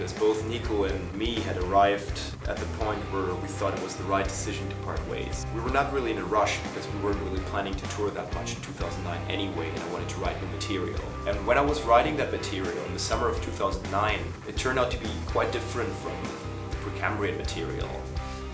because both Nico and me had arrived at the point where we thought it was the right decision to part ways. We were not really in a rush because we weren't really planning to tour that much in 2009 anyway, and I wanted to write new material. And when I was writing that material in the summer of 2009, it turned out to be quite different from the Precambrian material.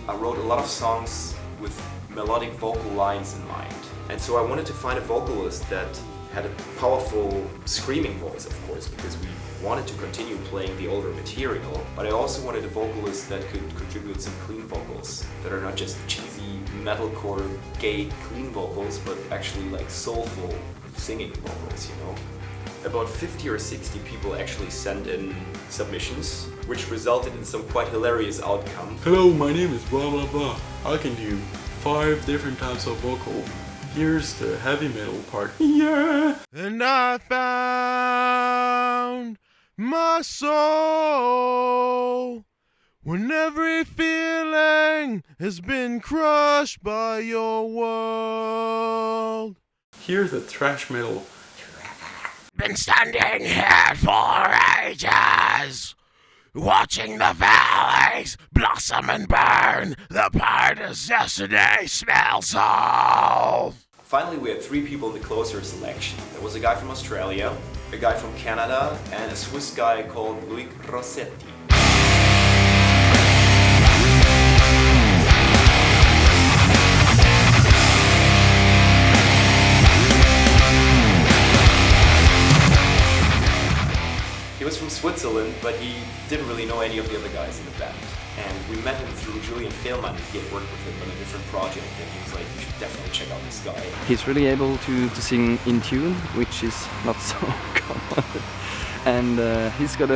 I wrote a lot of songs with melodic vocal lines in mind. And so I wanted to find a vocalist that had a powerful screaming voice, of course, because we wanted to continue playing the older material, but I also wanted a vocalist that could contribute some clean vocals that are not just cheesy metalcore gay clean vocals, but actually like soulful singing vocals, you know. About 50 or 60 people actually sent in submissions, which resulted in some quite hilarious outcome. Hello, my name is blah blah blah. I can do 5 different types of vocal. Here's the heavy metal part. Yeah! And I found my soul when every feeling has been crushed by your world. Here's the thrash metal. Been standing here for ages, watching the valleys blossom and burn. The partners yesterday smells of. Finally, we had 3 people in the closer selection. There was a guy from Australia, a guy from Canada, and a Swiss guy called Loic Rossetti. He was from Switzerland, but he didn't really know any of the other guys in the band. And we met him through Julien Fehlmann. He had worked with him on a different project, and he was like, you should definitely check out this guy. He's really able to sing in tune, which is not so common. And he's got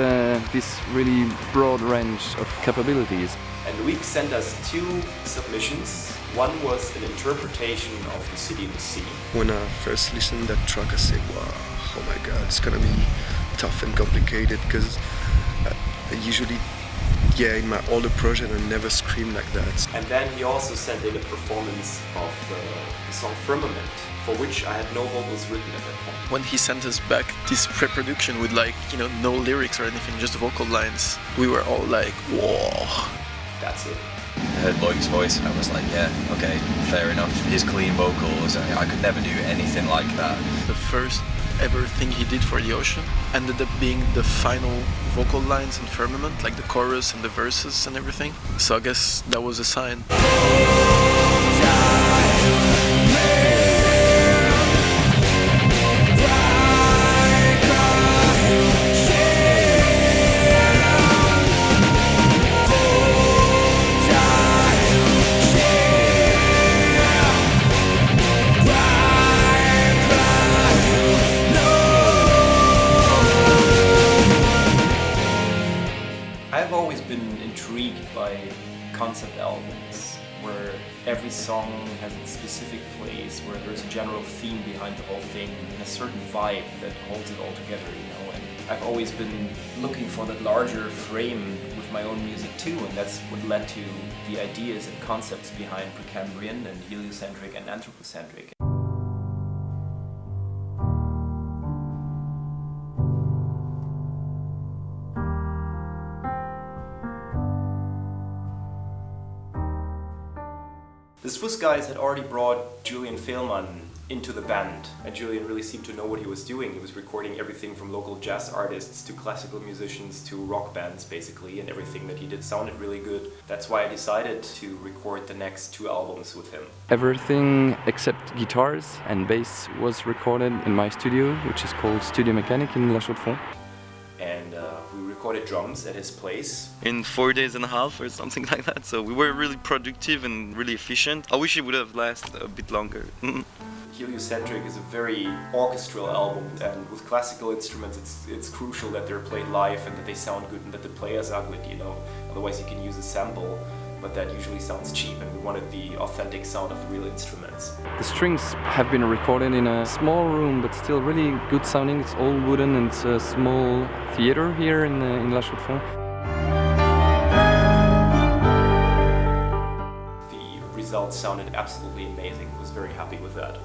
this really broad range of capabilities. And Loïc sent us 2 submissions. One was an interpretation of The City in the Sea. When I first listened to that track, I said, wow, oh my god, it's gonna be tough and complicated, because usually, in my older project I never screamed like that. And then he also sent in a performance of the song Firmament, for which I had no vocals written at that point. When he sent us back this pre-production with no lyrics or anything, just vocal lines, we were all like, whoa. That's it. I heard Loic's voice and I was like, yeah, okay, fair enough. His clean vocals, I could never do anything like that. The first ever thing he did for the Ocean ended up being the final vocal lines in Firmament, like the chorus and the verses and everything. So I guess that was a sign. I've always been intrigued by concept albums where every song has its specific place, where there's a general theme behind the whole thing and a certain vibe that holds it all together, you know. And I've always been looking for that larger frame with my own music too, and that's what led to the ideas and concepts behind Precambrian and Heliocentric and Anthropocentric. The Swiss guys had already brought Julien Fehlmann into the band, and Julien really seemed to know what he was doing. He was recording everything from local jazz artists to classical musicians to rock bands basically, and everything that he did sounded really good. That's why I decided to record the next 2 albums with him. Everything except guitars and bass was recorded in my studio, which is called Studio Mécanique in La Chaux-de-Fonds. And we recorded drums at his place. In 4 days and a half or something like that, so we were really productive and really efficient. I wish it would have lasted a bit longer. Heliocentric is a very orchestral album, and with classical instruments it's crucial that they're played live and that they sound good and that the players are good, you know. Otherwise you can use a sample, but that usually sounds cheap, and we wanted the authentic sound of the real instruments. The strings have been recorded in a small room, but still really good sounding. It's all wooden, and it's a small theater here in La Chaux-de-Fonds. The results sounded absolutely amazing. I was very happy with that.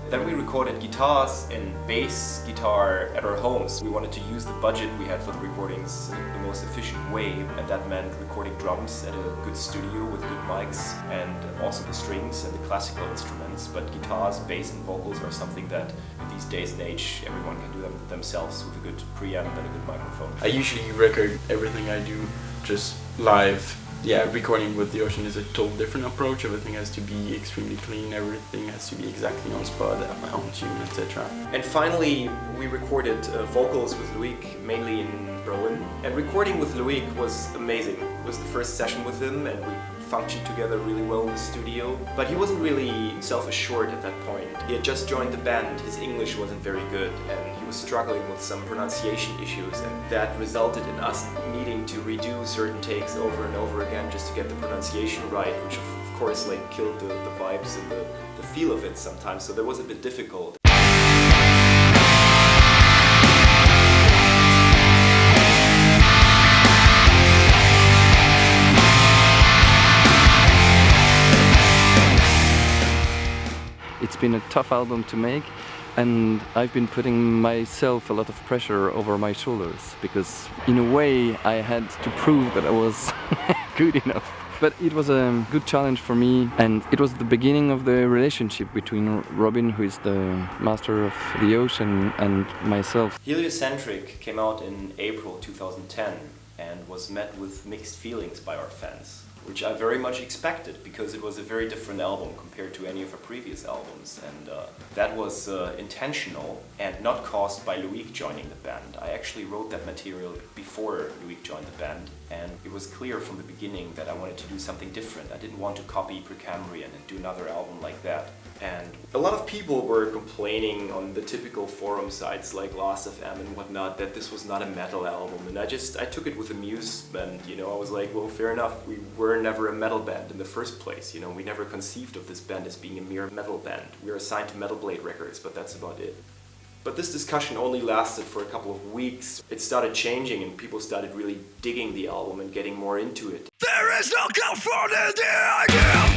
Then we recorded guitars and bass guitar at our homes. We wanted to use the budget we had for the recordings the most efficient way, and that meant recording drums at a good studio with good mics, and also the strings and the classical instruments. But guitars, bass and vocals are something that in these days and age everyone can do them themselves with a good preamp and a good microphone. I usually record everything I do just live. Yeah, recording with the Audition is a total different approach. Everything has to be extremely clean, everything has to be exactly on spot, on tune, etc. And finally, we recorded vocals with Loïc, mainly in Berlin. And recording with Loïc was amazing. It was the first session with him, and we functioned together really well in the studio. But he wasn't really self-assured at that point. He had just joined the band, his English wasn't very good, and he was struggling with some pronunciation issues, and that resulted in us needing to redo certain takes over and over again just to get the pronunciation right, which of course like killed the vibes and the feel of it sometimes, so that was a bit difficult. It's been a tough album to make, and I've been putting myself a lot of pressure over my shoulders, because in a way I had to prove that I was good enough. But it was a good challenge for me, and it was the beginning of the relationship between Robin, who is the master of the Audition, and myself. Heliocentric came out in April 2010 and was met with mixed feelings by our fans, which I very much expected, because it was a very different album compared to any of our previous albums, and that was intentional and not caused by Loïc joining the band. I actually wrote that material before Loïc joined the band, and it was clear from the beginning that I wanted to do something different. I didn't want to copy Precambrian and do another album like that. And a lot of people were complaining on the typical forum sites like Last.fm and whatnot that this was not a metal album, and I took it with amusement, you know. I was like, well, fair enough, we were never a metal band in the first place, you know. We never conceived of this band as being a mere metal band. We were assigned to Metal Blade Records, but that's about it. But this discussion only lasted for a couple of weeks. It started changing and people started really digging the album and getting more into it. There is no comfort in the idea of